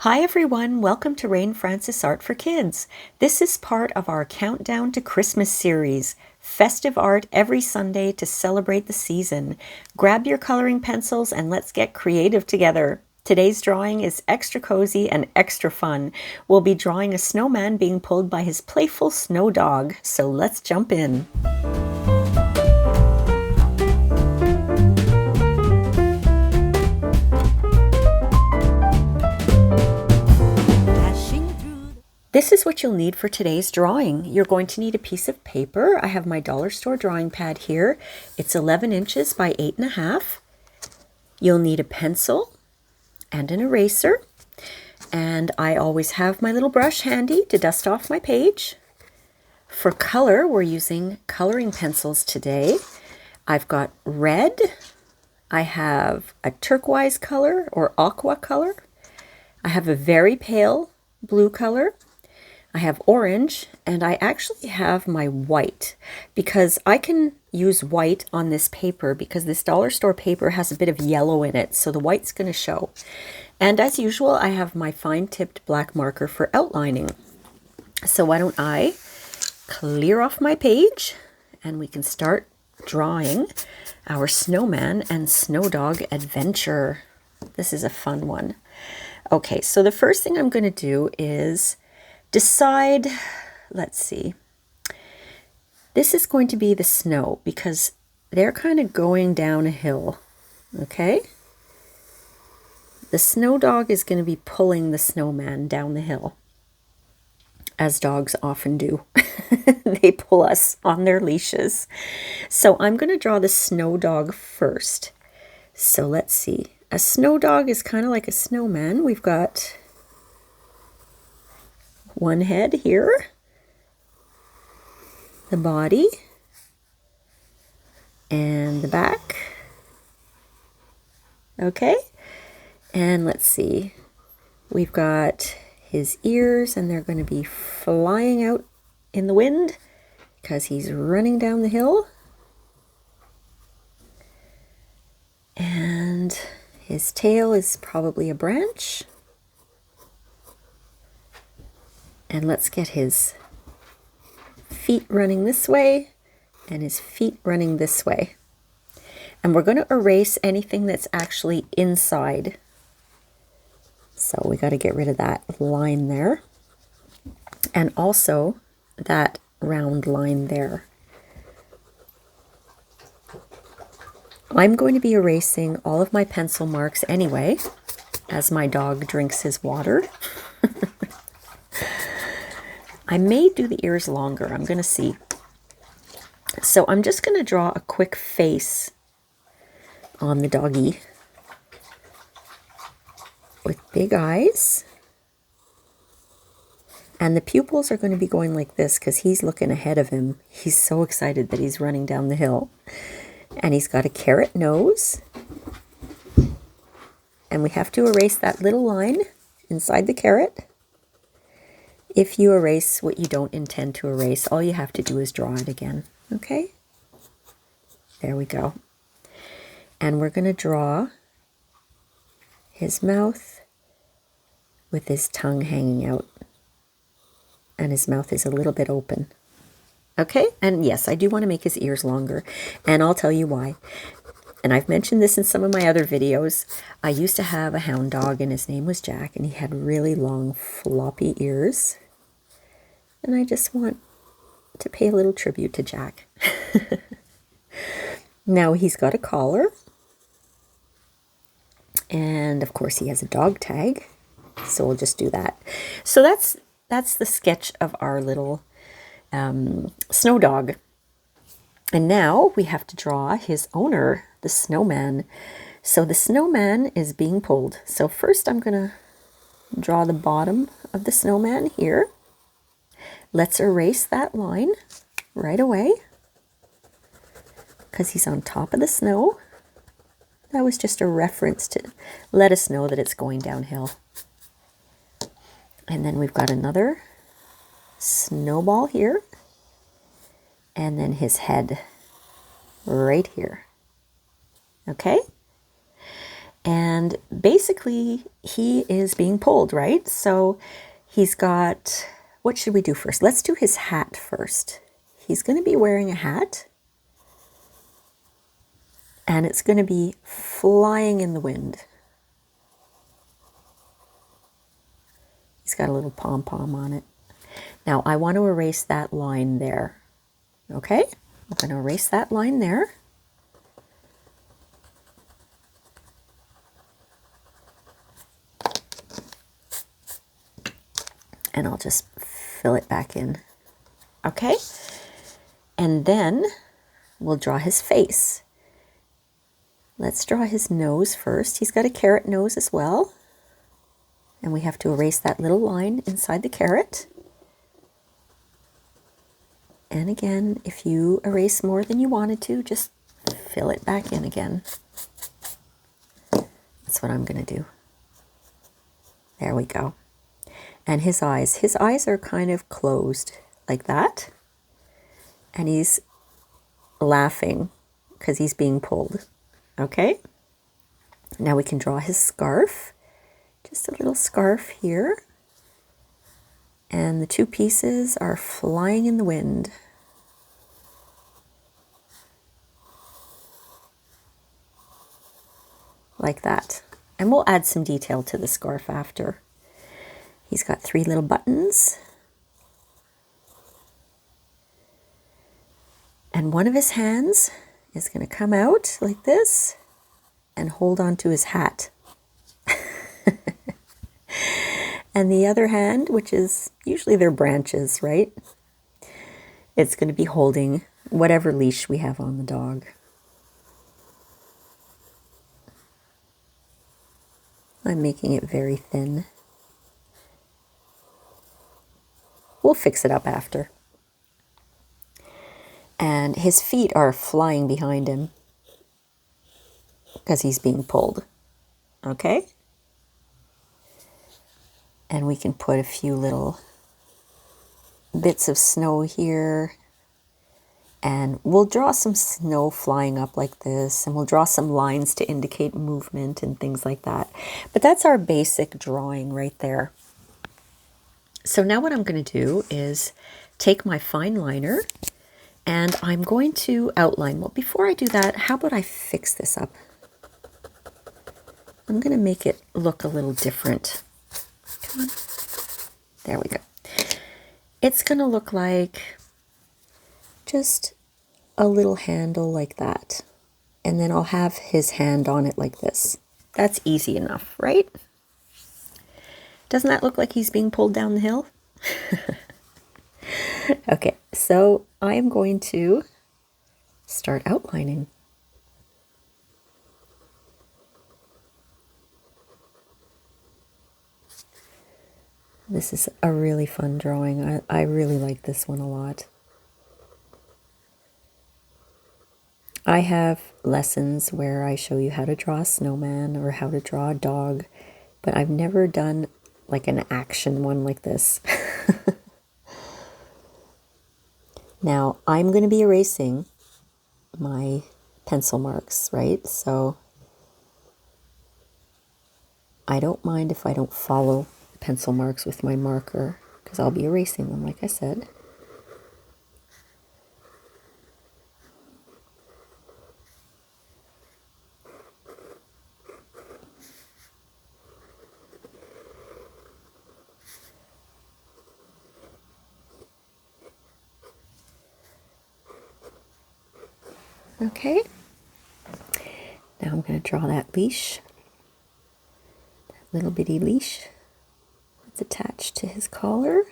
Hi everyone, welcome to Rain Francis Art for Kids. This is part of our Countdown to Christmas series, festive art every Sunday to celebrate the season. Grab your coloring pencils and let's get creative together. Today's drawing is extra cozy and extra fun. We'll be drawing a snowman being pulled by his playful snow dog, so let's jump in. This is what you'll need for today's drawing. You're going to need a piece of paper. I have my dollar store drawing pad here. It's 11 inches by 8.5. You'll need a pencil and an eraser. And I always have my little brush handy to dust off my page. For color, we're using coloring pencils today. I've got red. I have a turquoise color or aqua color. I have a very pale blue color. I have orange, and I actually have my white because I can use white on this paper because this dollar store paper has a bit of yellow in it, so the white's going to show. And as usual, I have my fine-tipped black marker for outlining. So why don't I clear off my page and we can start drawing our Snowman and Snowdog adventure. This is a fun one. Okay, so the first thing I'm going to do is decide, let's see, this is going to be the snow because they're kind of going down a hill, okay? The snow dog is going to be pulling the snowman down the hill, as dogs often do. They pull us on their leashes. So I'm going to draw the snow dog first. So let's see. A snow dog is kind of like a snowman. We've got one head here, the body, and the back. Okay, and let's see, we've got his ears, and they're going to be flying out in the wind because he's running down the hill. And his tail is probably a branch. And let's get his feet running this way and his feet running this way. And we're going to erase anything that's actually inside. So we got to get rid of that line there. And also that round line there. I'm going to be erasing all of my pencil marks anyway, as my dog drinks his water. I may do the ears longer. I'm going to see. So I'm just going to draw a quick face on the doggy with big eyes. And the pupils are going to be going like this because he's looking ahead of him. He's so excited that he's running down the hill. And he's got a carrot nose. And we have to erase that little line inside the carrot. If you erase what you don't intend to erase, all you have to do is draw it again, okay? There we go. And we're going to draw his mouth with his tongue hanging out. And his mouth is a little bit open. Okay? And yes, I do want to make his ears longer. And I'll tell you why. And I've mentioned this in some of my other videos. I used to have a hound dog, and his name was Jack, and he had really long, floppy ears. And I just want to pay a little tribute to Jack. Now he's got a collar. And of course he has a dog tag. So we'll just do that. So that's the sketch of our little snow dog. And now we have to draw his owner, the snowman. So the snowman is being pulled. So first I'm going to draw the bottom of the snowman here. Let's erase that line right away because he's on top of the snow. That was just a reference to let us know that it's going downhill. And then we've got another snowball here. And then his head right here. Okay? And basically, he is being pulled, right? So he's got, what should we do first? Let's do his hat first. He's going to be wearing a hat. And it's going to be flying in the wind. He's got a little pom-pom on it. Now, I want to erase that line there. Okay? I'm going to erase that line there. And I'll just fill it back in. Okay? And then we'll draw his face. Let's draw his nose first. He's got a carrot nose as well. And we have to erase that little line inside the carrot. And again, if you erase more than you wanted to, just fill it back in again. That's what I'm going to do. There we go. And his eyes are kind of closed like that. And he's laughing because he's being pulled. Okay? Now we can draw his scarf. Just a little scarf here. And the two pieces are flying in the wind. Like that. And we'll add some detail to the scarf after. He's got 3 little buttons. And one of his hands is going to come out like this and hold on to his hat. And the other hand, which is usually their branches, right? It's going to be holding whatever leash we have on the dog. I'm making it very thin. We'll fix it up after. And his feet are flying behind him because he's being pulled. Okay? And we can put a few little bits of snow here. And we'll draw some snow flying up like this. And we'll draw some lines to indicate movement and things like that. But that's our basic drawing right there. So now what I'm going to do is take my fine liner and I'm going to outline. Well, before I do that, how about I fix this up? I'm going to make it look a little different. Come on. There we go. It's going to look like just a little handle like that. And then I'll have his hand on it like this. That's easy enough, right? Doesn't that look like he's being pulled down the hill? Okay, so I am going to start outlining. This is a really fun drawing. I really like this one a lot. I have lessons where I show you how to draw a snowman or how to draw a dog, but I've never done like an action one like this. Now, I'm going to be erasing my pencil marks, right? So I don't mind if I don't follow the pencil marks with my marker, because I'll be erasing them, like I said. Okay, now I'm going to draw that leash, that little bitty leash that's attached to his collar.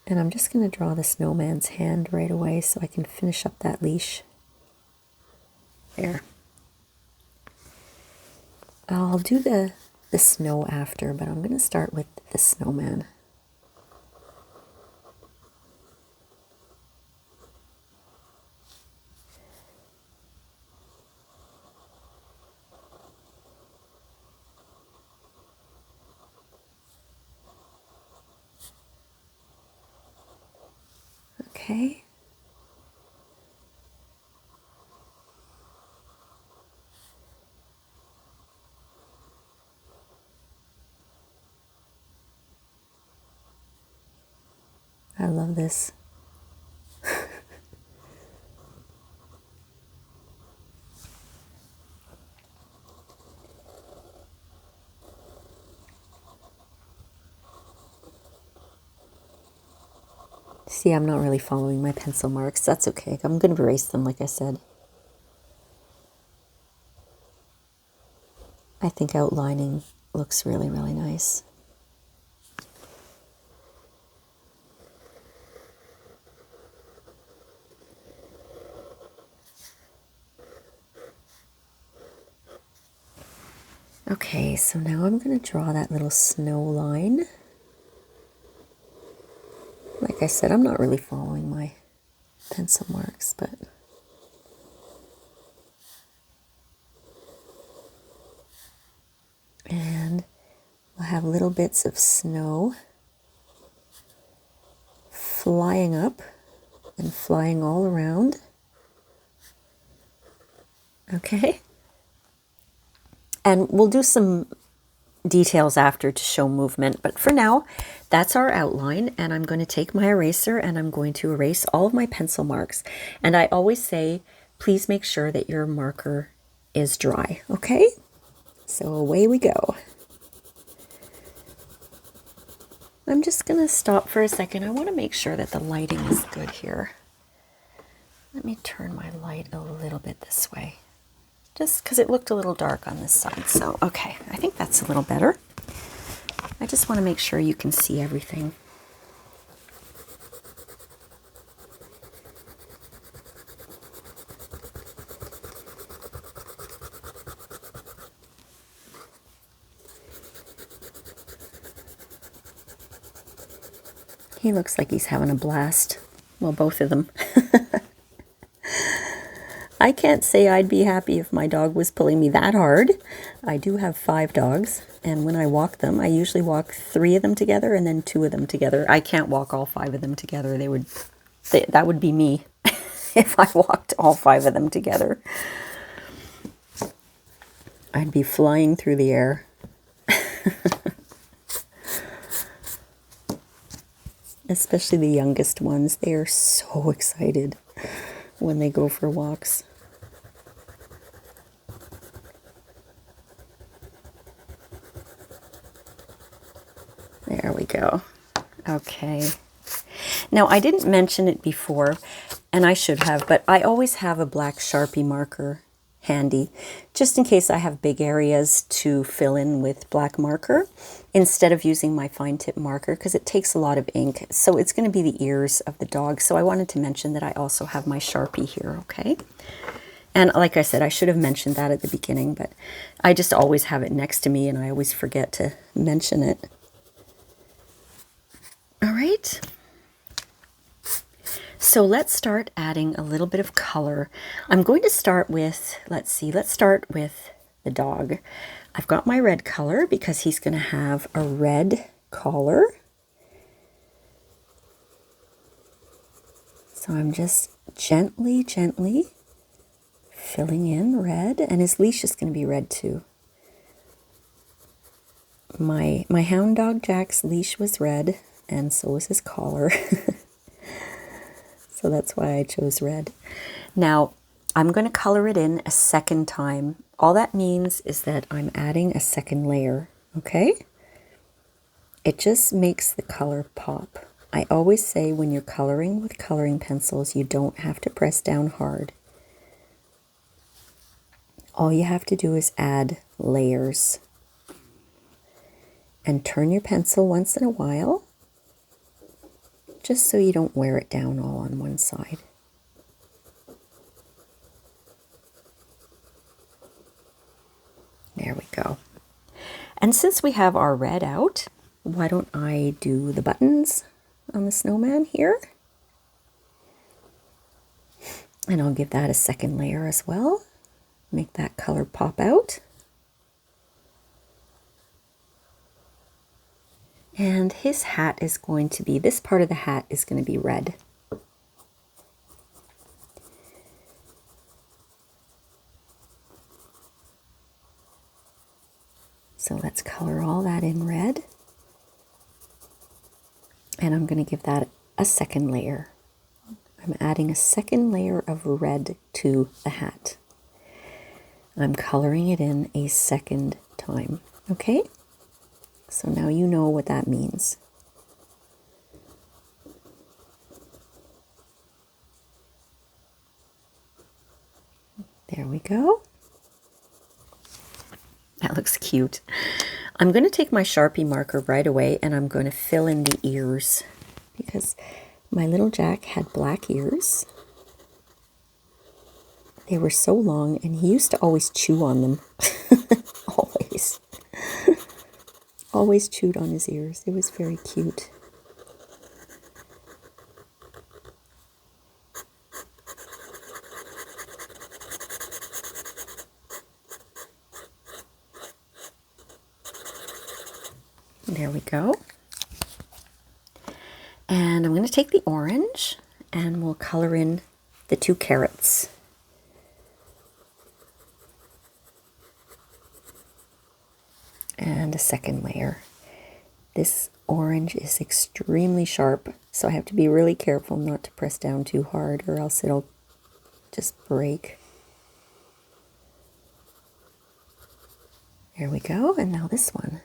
And I'm just going to draw the snowman's hand right away so I can finish up that leash. There. I'll do the snow after, but I'm going to start with the snowman. Okay. I love this. See, I'm not really following my pencil marks. That's okay. I'm going to erase them, like I said. I think outlining looks really, really nice. Okay, so now I'm going to draw that little snow line. Like I said, I'm not really following my pencil marks, but and we'll have little bits of snow flying up and flying all around. Okay. And we'll do some details after to show movement, but for now, that's our outline, and I'm going to take my eraser and I'm going to erase all of my pencil marks. And I always say, please make sure that your marker is dry, okay? So away we go. I'm just going to stop for a second. I want to make sure that the lighting is good here. Let me turn my light a little bit this way, just because it looked a little dark on this side. So, okay, I think that's a little better. I just want to make sure you can see everything. He looks like he's having a blast. Well, both of them. I can't say I'd be happy if my dog was pulling me that hard. I do have 5 dogs, and when I walk them, I usually walk 3 of them together and then 2 of them together. I can't walk all 5 of them together. That would be me if I walked all 5 of them together. I'd be flying through the air. Especially the youngest ones. They are so excited when they go for walks. There we go. Okay. Now, I didn't mention it before, and I should have, but I always have a black Sharpie marker handy, just in case I have big areas to fill in with black marker, instead of using my fine tip marker, because it takes a lot of ink. So it's going to be the ears of the dog. So I wanted to mention that I also have my Sharpie here, okay? And like I said, I should have mentioned that at the beginning, but I just always have it next to me, and I always forget to mention it. All right. So let's start adding a little bit of color. I'm going to start with, let's start with the dog. I've got my red color because he's going to have a red collar. So I'm just gently filling in red, and his leash is going to be red too. My hound dog Jack's leash was red, and so was his collar. So that's why I chose red. Now, I'm going to color it in a second time. All that means is that I'm adding a second layer, okay? It just makes the color pop. I always say when you're coloring with coloring pencils, you don't have to press down hard. All you have to do is add layers. And turn your pencil once in a while, just so you don't wear it down all on one side. There we go. And since we have our red out, why don't I do the buttons on the snowman here? And I'll give that a second layer as well. Make that color pop out. And his hat is going to be, this part of the hat is going to be red. So let's color all that in red. And I'm going to give that a second layer. I'm adding a second layer of red to the hat. I'm coloring it in a second time, okay? So now you know what that means. There we go. That looks cute. I'm going to take my Sharpie marker right away and I'm going to fill in the ears because my little Jack had black ears. They were so long and he used to always chew on them. Always. Always chewed on his ears. It was very cute. There we go. And I'm going to take the orange and we'll color in the 2 carrots. And a second layer. This orange is extremely sharp, so I have to be really careful not to press down too hard or else it'll just break. There we go, and now this one.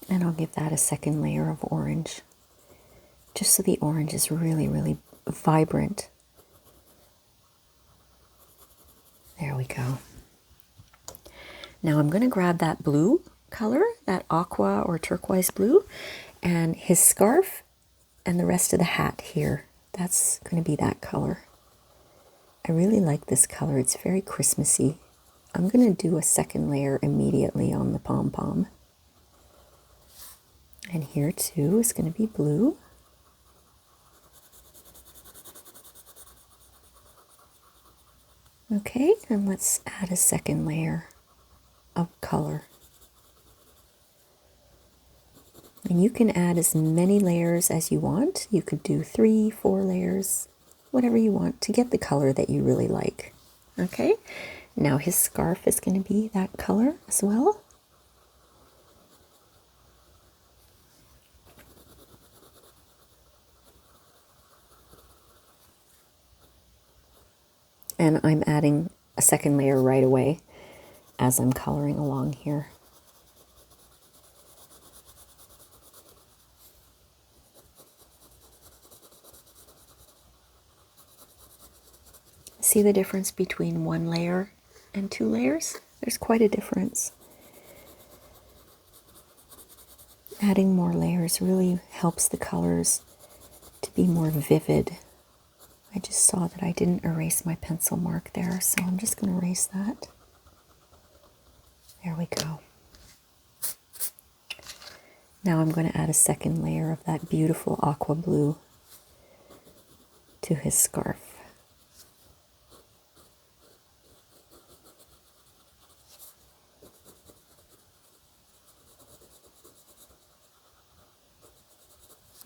And I'll give that a second layer of orange, just so the orange is really, really vibrant. There we go. Now I'm going to grab that blue color, that aqua or turquoise blue, and his scarf and the rest of the hat here. That's going to be that color. I really like this color. It's very Christmassy. I'm going to do a second layer immediately on the pom-pom. And here too is going to be blue. Okay, and let's add a second layer of color. And you can add as many layers as you want. You could do 3, 4 layers, whatever you want to get the color that you really like. Okay, now his scarf is going to be that color as well. And I'm adding a second layer right away as I'm coloring along here. See the difference between 1 layer and 2 layers? There's quite a difference. Adding more layers really helps the colors to be more vivid. I just saw that I didn't erase my pencil mark there, so I'm just going to erase that. There we go. Now I'm going to add a second layer of that beautiful aqua blue to his scarf.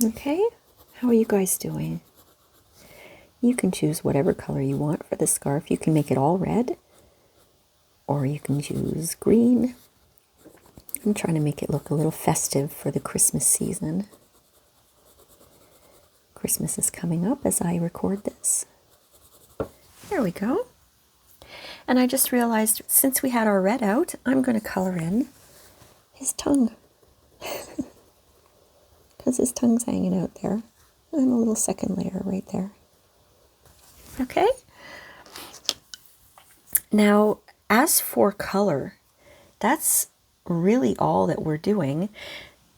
Okay, how are you guys doing? You can choose whatever color you want for the scarf. You can make it all red, or you can choose green. I'm trying to make it look a little festive for the Christmas season. Christmas is coming up as I record this. There we go. And I just realized since we had our red out, I'm going to color in his tongue. Because his tongue's hanging out there. And a little second layer right there. Okay. Now, as for color, that's really all that we're doing.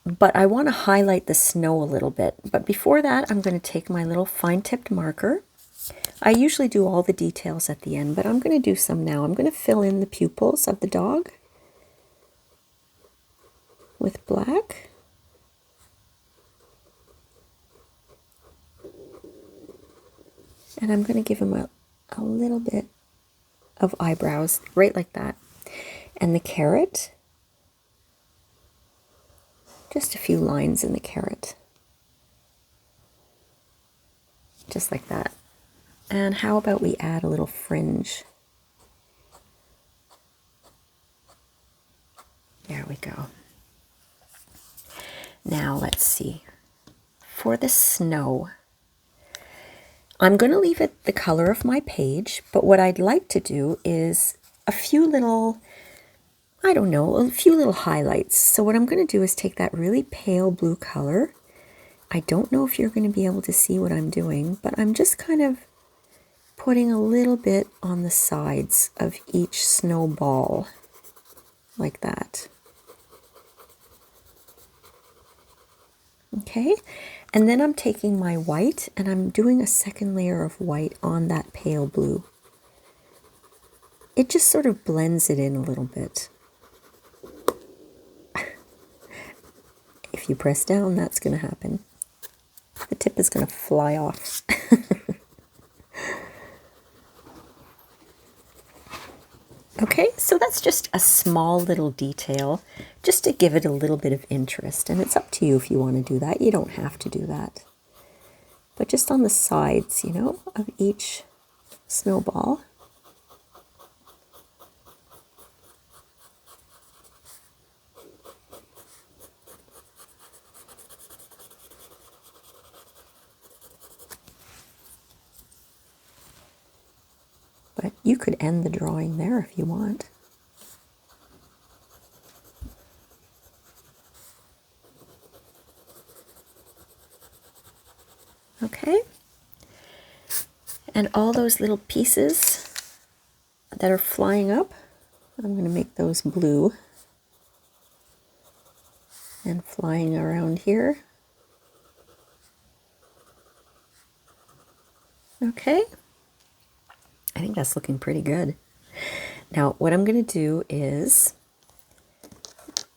But I want to highlight the snow a little bit. But before that, I'm going to take my little fine-tipped marker. I usually do all the details at the end, but I'm going to do some now. I'm going to fill in the pupils of the dog with black. And I'm going to give him a little bit of eyebrows, right like that. And the carrot, just a few lines in the carrot. just like that. And how about we add a little fringe? There we go. Now let's see. For the snow, I'm going to leave it the color of my page, but what I'd like to do is a few little, I don't know, a few little highlights. So what I'm going to do is take that really pale blue color. I don't know if you're going to be able to see what I'm doing, but I'm just kind of putting a little bit on the sides of each snowball, like that. Okay, and then I'm taking my white and I'm doing a second layer of white on that pale blue. It just sort of blends it in a little bit. If you press down, that's going to happen. The tip is going to fly off. Okay, so that's just a small little detail, just to give it a little bit of interest. And it's up to you if you want to do that. You don't have to do that. But just on the sides, you know, of each snowball. But you could end the drawing there if you want. Okay. And all those little pieces that are flying up, I'm going to make those blue. And flying around here. Okay. I think that's looking pretty good. Now, what I'm going to do is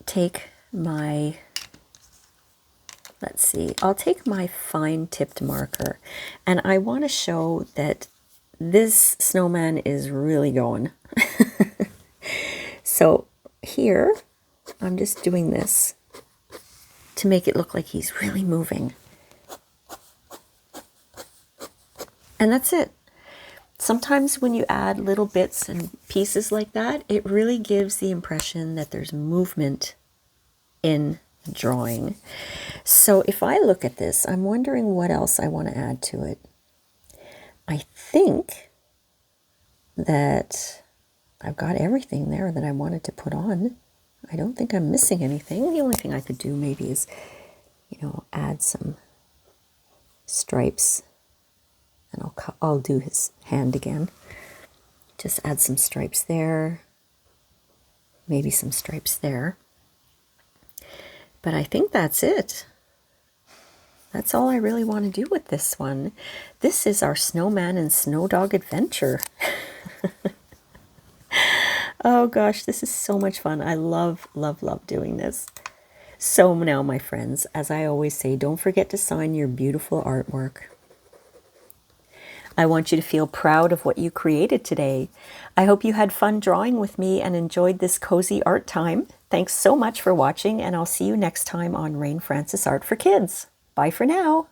take my, let's see, I'll take my fine tipped marker, and I want to show that this snowman is really going. So here, I'm just doing this to make it look like he's really moving. And that's it. Sometimes when you add little bits and pieces like that, it really gives the impression that there's movement in the drawing. So if I look at this, I'm wondering what else I want to add to it. I think that I've got everything there that I wanted to put on. I don't think I'm missing anything. The only thing I could do maybe is, you know, add some stripes. And I'll do his hand again. Just add some stripes there. Maybe some stripes there. But I think that's it. That's all I really want to do with this one. This is our Snowman and Snowdog adventure. Oh gosh, this is so much fun. I love, love, love doing this. So now, my friends, as I always say, don't forget to sign your beautiful artwork. I want you to feel proud of what you created today. I hope you had fun drawing with me and enjoyed this cozy art time. Thanks so much for watching, and I'll see you next time on Rain Francis Art for Kids. Bye for now.